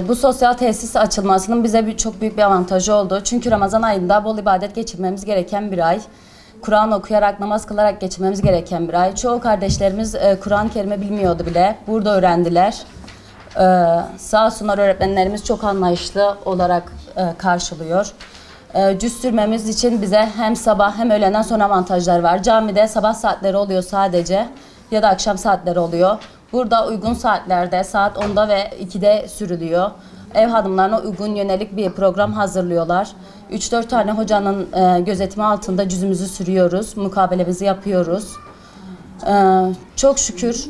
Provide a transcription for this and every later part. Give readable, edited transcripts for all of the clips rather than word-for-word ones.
Bu sosyal tesis açılmasının bize çok büyük bir avantajı oldu. Çünkü Ramazan ayında bol ibadet geçirmemiz gereken bir ay. Kur'an okuyarak, namaz kılarak geçirmemiz gereken bir ay. Çoğu kardeşlerimiz Kur'an-ı Kerim'i bilmiyordu bile. Burada öğrendiler. Sağ olsunlar öğretmenlerimiz çok anlayışlı olarak karşılıyor. Cüz sürmemiz için bize hem sabah hem öğleden sonra avantajlar var. Camide sabah saatleri oluyor sadece ya da akşam saatleri oluyor. Burada uygun saatlerde saat 10'da ve 2'de sürülüyor. Ev hanımlarına uygun yönelik bir program hazırlıyorlar. 3-4 tane hocanın gözetimi altında cüzümüzü sürüyoruz, mukabelemizi yapıyoruz. Çok şükür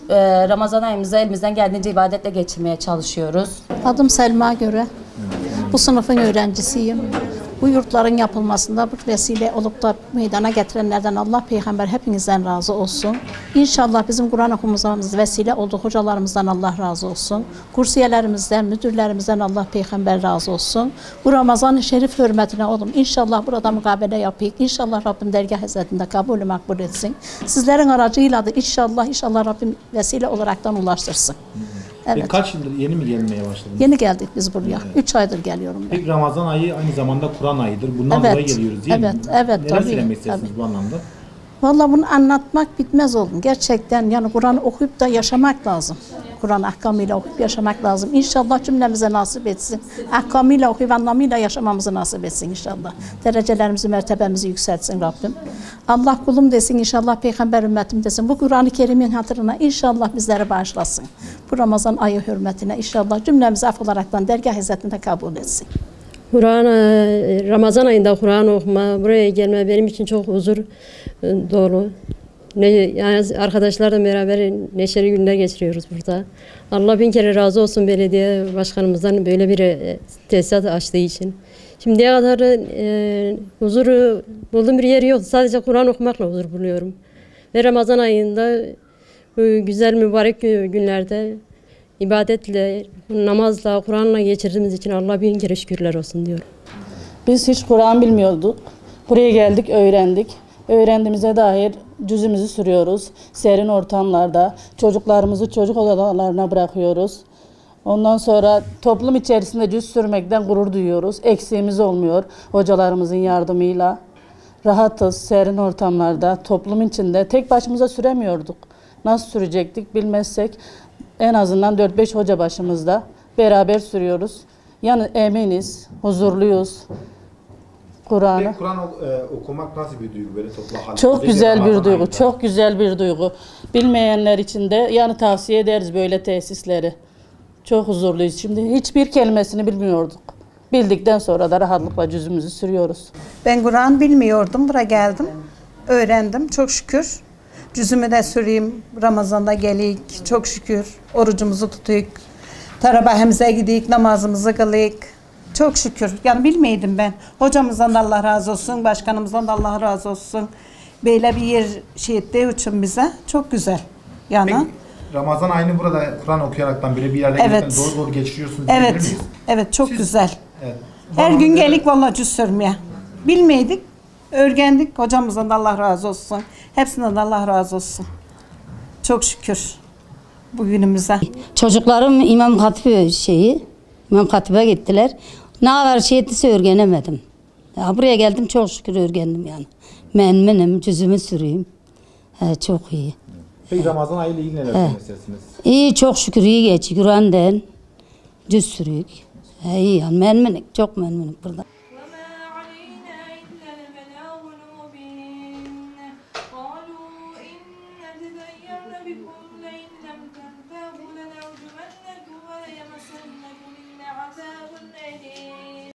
Ramazan ayımızı elimizden geldiğince ibadetle geçirmeye çalışıyoruz. Adım Selma Göre. Bu sınıfın öğrencisiyim. Bu yurtların yapılmasında bu vesile olup da meydana getirenlerden Allah Peygamber hepinizden razı olsun. İnşallah bizim Kur'an okumamız vesile oldu. Hocalarımızdan Allah razı olsun. Kursiyelerimizden, müdürlerimizden Allah Peygamber razı olsun. Bu Ramazan-ı Şerif hürmetine oğlum inşallah burada mukabele yapayım. İnşallah Rabbim dergah hizmetinde kabulü makbul etsin. Sizlerin aracıyla da inşallah Rabbim vesile olaraktan ulaştırsın. Evet. Kaç yıldır yeni mi gelmeye başladınız? Yeni geldik biz buraya. 3 aydır geliyorum ben. Peki Ramazan ayı aynı zamanda Kur'an ayıdır. Bundan dolayı geliyoruz değil mi? Evet. Neler söylemek istersiniz bu anlamda? Vallahi bunu anlatmak bitmez oğlum. Gerçekten yani Kur'an okuyup da yaşamak lazım. Kur'an ahkamıyla okuyup yaşamak lazım. İnşallah cümlemize nasip etsin. Ahkamıyla okuyup anlamıyla yaşamamızı nasip etsin inşallah. Derecelerimizi, mertebemizi yükseltsin Rabbim. Allah kulum desin inşallah, Peygamber ümmetim desin. Bu Kur'an-ı Kerim'in hatırına inşallah bizleri bağışlasın. Bu Ramazan ayı hürmetine inşallah cümlemizi af olaraktan dergah hizmetinde kabul etsin. Ramazan ayında Kur'an okuma, buraya gelme benim için çok huzur dolu. Yani arkadaşlarla beraber neşeli günler geçiriyoruz burada. Allah bin kere razı olsun belediye başkanımızdan böyle bir tesisat açtığı için. Şimdiye kadar huzuru bulduğum bir yer yok. Sadece Kur'an okumakla huzur buluyorum. Ve Ramazan ayında bu güzel mübarek günlerde ibadetle, namazla, Kur'an'la geçirdiğimiz için Allah bin kere şükürler olsun diyorum. Biz hiç Kur'an bilmiyorduk. Buraya geldik, öğrendik. Öğrendiğimize dair cüzümüzü sürüyoruz. Serin ortamlarda çocuklarımızı çocuk odalarına bırakıyoruz. Ondan sonra toplum içerisinde cüz sürmekten gurur duyuyoruz. Eksiğimiz olmuyor hocalarımızın yardımıyla. Rahatız serin ortamlarda, toplum içinde. Tek başımıza süremiyorduk. Nasıl sürecektik bilmezsek en azından 4-5 hoca başımızda beraber sürüyoruz. Yani eminiz, huzurluyuz. Kur'an okumak nasıl bir duygu böyle toplu halde? Çok güzel bir duygu, çok güzel bir duygu. Bilmeyenler için de yani tavsiye ederiz böyle tesisleri. Çok huzurluyuz. Şimdi hiçbir kelimesini bilmiyorduk. Bildikten sonra da rahatlıkla cüzümüzü sürüyoruz. Ben Kur'an bilmiyordum, buraya geldim. Öğrendim, çok şükür. Cüzümü de süreyim, Ramazan'da gelik, çok şükür. Orucumuzu tutuyuk, tarabahemize gidik, namazımızı kılayık. Çok şükür. Yani bilmeydim ben. Hocamızdan da Allah razı olsun, başkanımızdan da Allah razı olsun. Böyle bir yer şey ettiği için bize çok güzel. Yani. Peki, Ramazan ayını burada Kur'an okuyaraktan böyle bir yerle evet. Doğru geçiriyorsunuz. Evet. Evet, çok güzel. Evet. Her gün gelik vallahi cüz sürmeye. Bilmeydik, öğrendik. Hocamızdan da Allah razı olsun. Hepsinden de Allah razı olsun. Çok şükür bugünümüze. Çocuklarım İmam Hatip'e gittiler. Ne kadar şey ettiyse öğrenemedim. Ya buraya geldim çok şükür öğrendim yani. Memnunum, cüzümü süreyim. Çok iyi. Peki Ramazan ayı ile ilgili neler söylemek istersiniz? İyi, çok şükür iyi geçiyor. Kur'an'dan cüz sürüyük. İyi yani memnunum, çok memnunum burada.